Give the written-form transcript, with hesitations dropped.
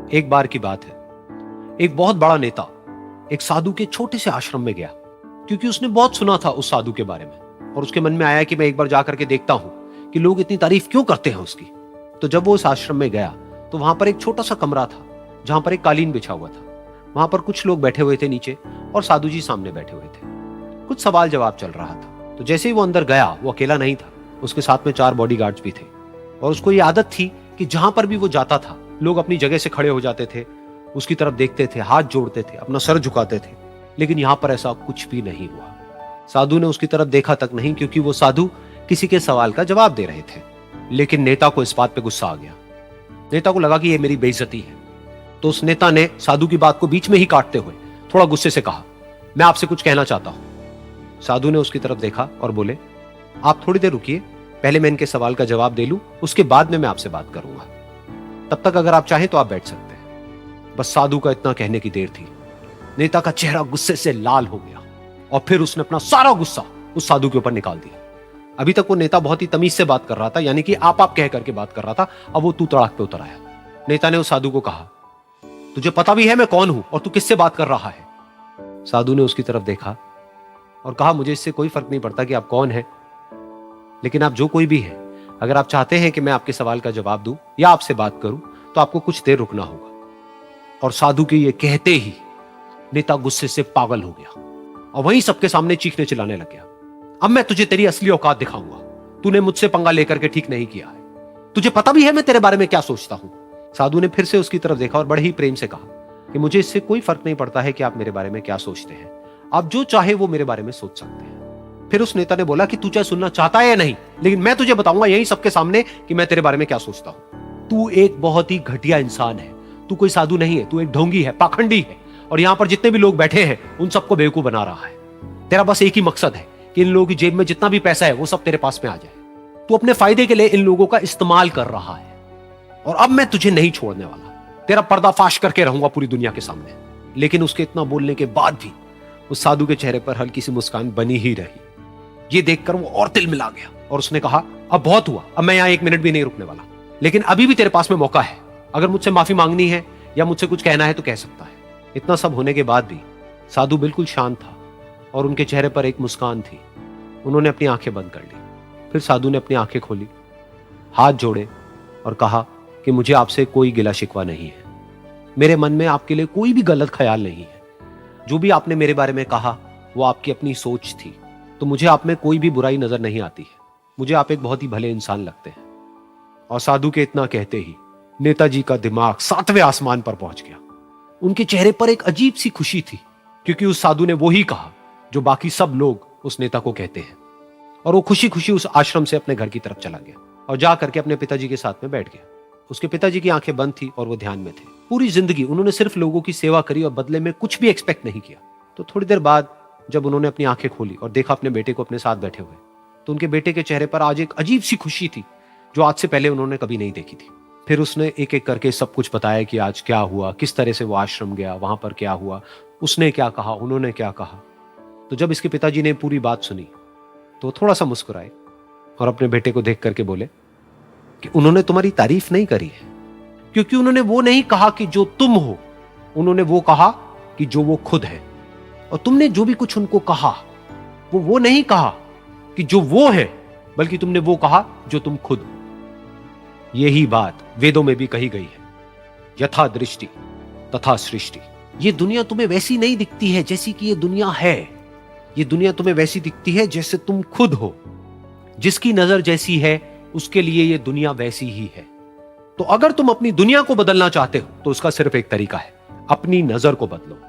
एक बार की बात है, एक बहुत बड़ा नेता एक साधु के छोटे से आश्रम में गया, क्योंकि उसने बहुत सुना था उस साधु के बारे में और उसके मन में आया कि मैं एक बार जाकर के देखता हूं कि लोग इतनी तारीफ क्यों करते हैं उसकी। तो जब वो उस आश्रम में गया तो वहां पर एक छोटा सा कमरा था जहां पर एक कालीन बिछा हुआ था। वहां पर कुछ लोग बैठे हुए थे नीचे और साधु जी सामने बैठे हुए थे। कुछ सवाल जवाब चल रहा था। तो जैसे ही वो अंदर गया, वो अकेला नहीं था, उसके साथ में 4 बॉडीगार्ड्स भी थे और उसको ये आदत थी कि जहां पर भी वो जाता था लोग अपनी जगह से खड़े हो जाते थे, उसकी तरफ देखते थे, हाथ जोड़ते थे, अपना सर झुकाते थे। लेकिन यहां पर ऐसा कुछ भी नहीं हुआ। साधु ने उसकी तरफ देखा तक नहीं, क्योंकि वो साधु किसी के सवाल का जवाब दे रहे थे। लेकिन नेता को इस बात पे गुस्सा आ गया। नेता को लगा कि ये मेरी बेइज्जती है। तो उस नेता ने साधु की बात को बीच में ही काटते हुए थोड़ा गुस्से से कहा, मैं आपसे कुछ कहना चाहता हूं। साधु ने उसकी तरफ देखा और बोले, आप थोड़ी देर रुकिए, पहले मैं इनके सवाल का जवाब दे लूं, उसके बाद में मैं आपसे बात करूंगा। तब तक अगर आप चाहें तो आप बैठ सकते हैं। बस साधु का इतना कहने की देर थी। नेता का चेहरा गुस्से से लाल हो गया और फिर उसने अपना सारा गुस्सा उस साधु के ऊपर निकाल दिया। अभी तक वो नेता बहुत ही तमीज से बात कर रहा था, यानी कि आप कह करके बात कर रहा था। अब वो तू तड़ाक पे उतर आया। नेता ने उस साधु को कहा, तुझे पता भी है मैं कौन हूं और तू किससे बात कर रहा है? साधु ने उसकी तरफ देखा और कहा, मुझे इससे कोई फर्क नहीं पड़ता कि आप कौन हैं, लेकिन आप जो कोई भी हैं, अगर आप चाहते हैं कि मैं आपके सवाल का जवाब दूं या आपसे बात करूं तो आपको कुछ देर रुकना होगा। और साधु के ये कहते ही नेता गुस्से से पागल हो गया और वहीं सबके सामने चीखने चिल्लाने लग गया, अब मैं तुझे तेरी असली औकात दिखाऊंगा। तूने मुझसे पंगा लेकर के ठीक नहीं किया है। तुझे पता भी है मैं तेरे बारे में क्या सोचता हूं। साधु ने फिर से उसकी तरफ देखा और बड़े ही प्रेम से कहा कि मुझे इससे कोई फर्क नहीं पड़ता है कि आप मेरे बारे में क्या सोचते हैं। आप जो चाहे वो मेरे बारे में सोच सकते हैं। फिर उस नेता ने बोला कि तू चाहे सुनना चाहता है या नहीं, लेकिन मैं तुझे बताऊंगा यही सबके सामने कि मैं तेरे बारे में क्या सोचता हूं। तू एक बहुत ही घटिया इंसान है। तू कोई साधु नहीं है, तू एक ढोंगी है, पाखंडी है और यहां पर जितने भी लोग बैठे हैं उन सबको बेवकूफ बना रहा है। तेरा बस एक ही मकसद है कि इन लोगों की जेब में जितना भी पैसा है वो सब तेरे पास में आ जाए। तू अपने फायदे के लिए इन लोगों का इस्तेमाल कर रहा है और अब मैं तुझे नहीं छोड़ने वाला। तेरा पर्दाफाश करके रहूंगा पूरी दुनिया के सामने। लेकिन उसके इतना बोलने के बाद भी उस साधु के चेहरे पर हल्की सी मुस्कान बनी ही रही। ये देखकर वो और तिल मिला गया और उसने कहा, अब बहुत हुआ, अब मैं यहां 1 मिनट भी नहीं रुकने वाला। लेकिन अभी भी तेरे पास में मौका है। अगर मुझसे माफी मांगनी है या मुझसे कुछ कहना है तो कह सकता है। इतना सब होने के बाद भी साधु बिल्कुल शांत था और उनके चेहरे पर एक मुस्कान थी। उन्होंने अपनी आंखें बंद कर ली। फिर साधु ने अपनी आंखें खोली, हाथ जोड़े और कहा कि मुझे आपसे कोई गिला शिकवा नहीं है। मेरे मन में आपके लिए कोई भी गलत ख्याल नहीं है। जो भी आपने मेरे बारे में कहा वो आपकी अपनी सोच थी। तो मुझे आप में कोई भी बुराई नजर नहीं आती है। मुझे आप एक बहुत ही भले इंसान लगते हैं। और साधु के इतना कहते ही नेताजी का दिमाग 7वें आसमान पर पहुंच गया। उनके चेहरे पर एक अजीब सी खुशी थी, क्योंकि उस साधु ने वो ही कहा जो बाकी सब लोग उस नेता को कहते हैं। और वो खुशी खुशी उस आश्रम से अपने घर की तरफ चला गया और जा करके अपने पिताजी के साथ में बैठ गया। उसके पिताजी की आंखें बंद थी और वो ध्यान में थे। पूरी जिंदगी उन्होंने सिर्फ लोगों की सेवा करी और बदले में कुछ भी एक्सपेक्ट नहीं किया। तो थोड़ी देर बाद जब उन्होंने अपनी आंखें खोली और देखा अपने बेटे को अपने साथ बैठे हुए, तो उनके बेटे के चेहरे पर आज एक अजीब सी खुशी थी जो आज से पहले उन्होंने कभी नहीं देखी थी। फिर उसने एक एक करके सब कुछ बताया कि आज क्या हुआ, किस तरह से वो आश्रम गया, वहां पर क्या हुआ, उसने क्या कहा, उन्होंने क्या कहा। तो जब इसके पिताजी ने पूरी बात सुनी तो थोड़ा सा मुस्कुराए और अपने बेटे को देख करके बोले कि उन्होंने तुम्हारी तारीफ नहीं करी है, क्योंकि उन्होंने वो नहीं कहा कि जो तुम हो, उन्होंने वो कहा कि जो वो खुद है। और तुमने जो भी कुछ उनको कहा वो नहीं कहा कि जो वो है, बल्कि तुमने वो कहा जो तुम खुद हो। यही बात वेदों में भी कही गई है, यथा दृष्टि तथा सृष्टि। ये दुनिया तुम्हें वैसी नहीं दिखती है जैसी कि ये दुनिया है। ये दुनिया तुम्हें वैसी दिखती है जैसे तुम खुद हो। जिसकी नजर जैसी है उसके लिए ये दुनिया वैसी ही है। तो अगर तुम अपनी दुनिया को बदलना चाहते हो तो उसका सिर्फ एक तरीका है, अपनी नजर को बदलो।